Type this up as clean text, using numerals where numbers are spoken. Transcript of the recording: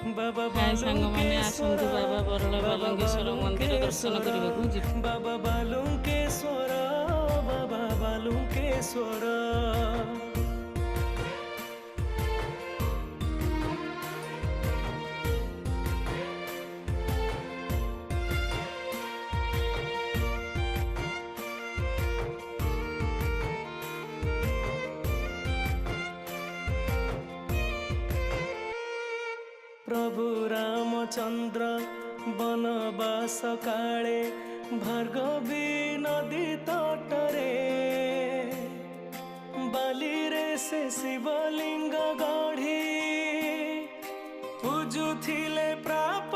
बाबा हाय सांगमाने आसନ୍ତୁ बाबा बरला बालुंगेश्वर मंदिर दर्शन କରିବାକୁ ଯିବୁ। बाबा बालुंकेश्वर बाबा बालुंकेश्वर। प्रभु रामचंद्र बनवास काले भार्गवी नदी तटरे बाली रे से शिवलिंग गढ़ी पूजुथिले प्राप